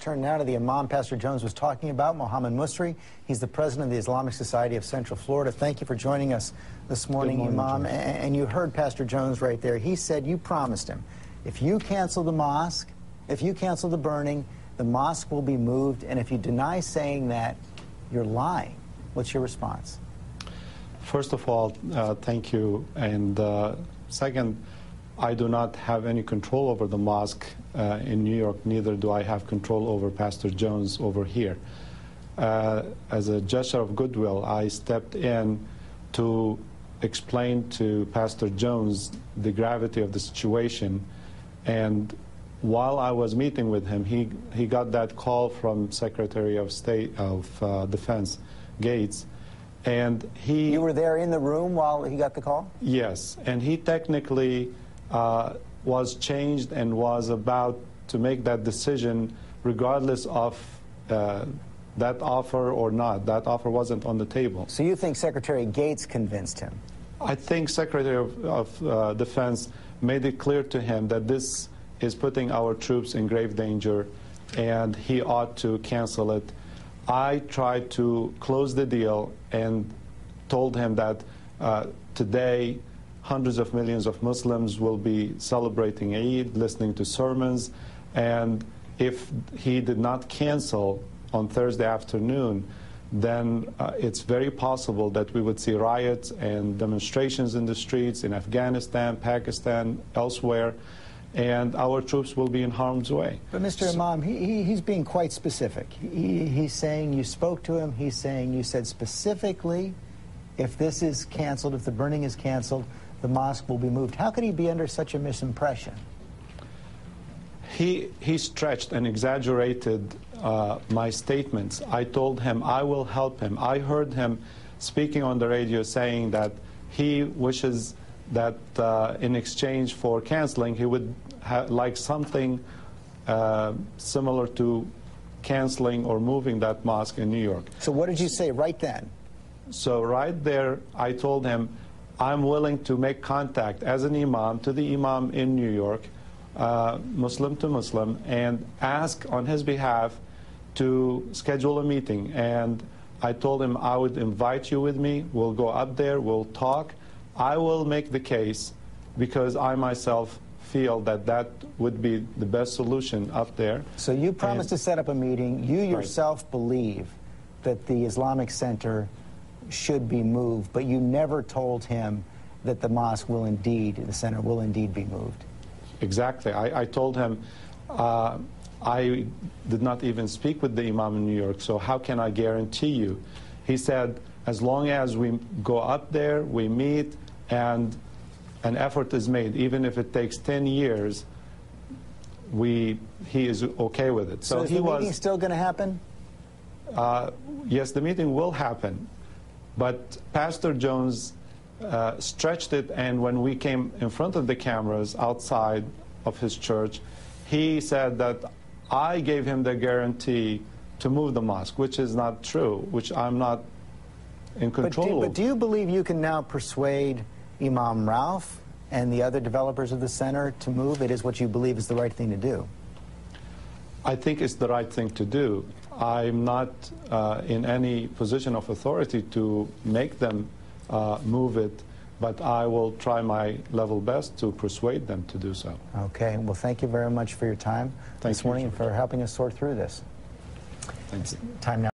turn now to the Imam Pastor Jones was talking about, Muhammad Musri. He's the president of the Islamic Society of Central Florida. Thank you for joining us this morning, Imam. And you heard Pastor Jones right there. He said you promised him, if you cancel the mosque, if you cancel the burning, the mosque will be moved. And if you deny saying that, you're lying. What's your response? First of all, thank you. And second, I do not have any control over the mosque in New York, neither do I have control over Pastor Jones over here. As a gesture of goodwill, I stepped in to explain to Pastor Jones the gravity of the situation, and while I was meeting with him, he got that call from Secretary of State of Defense Gates, and he... You were there in the room while he got the call? Yes, and he technically was changed and was about to make that decision regardless of that offer or not. That offer wasn't on the table. So you think Secretary Gates convinced him? I think Secretary of Defense made it clear to him that this is putting our troops in grave danger and he ought to cancel it. I tried to close the deal and told him that today hundreds of millions of Muslims will be celebrating Eid, listening to sermons, and if he did not cancel on Thursday afternoon, then it's very possible that we would see riots and demonstrations in the streets in Afghanistan, Pakistan, elsewhere, and our troops will be in harm's way. But Mr. Imam, he's being quite specific. He's saying you spoke to him, he's saying you said specifically if this is canceled, if the burning is canceled, the mosque will be moved. How could he be under such a misimpression? He stretched and exaggerated my statements. I told him I will help him. I heard him speaking on the radio saying that he wishes that in exchange for canceling, he would like something similar to canceling or moving that mosque in New York. So what did you say right then? So right there, I told him I'm willing to make contact as an imam to the imam in New York, Muslim to Muslim, and ask on his behalf to schedule a meeting. And I told him I would invite you with me. We'll go up there, we'll talk. I will make the case because I myself feel that that would be the best solution up there. So you promised to set up a meeting. You yourself believe that the Islamic Center should be moved, but you never told him that the mosque will indeed, the center will indeed be moved. Exactly. I told him I did not even speak with the imam in New York, so how can I guarantee you? He said, as long as we go up there, we meet, and an effort is made, even if it takes 10 years, he is okay with it. So is the meeting still going to happen? Yes, the meeting will happen. But Pastor Jones stretched it, and when we came in front of the cameras outside of his church, he said that I gave him the guarantee to move the mosque, which is not true, which I'm not in control of. But do you believe you can now persuade Imam Ralph and the other developers of the center to move? It is what you believe is the right thing to do. I think it's the right thing to do. I'm not in any position of authority to make them move it, but I will try my level best to persuade them to do so. Okay. Well, thank you very much for your time this morning and for helping us sort through this. Thanks. Time now.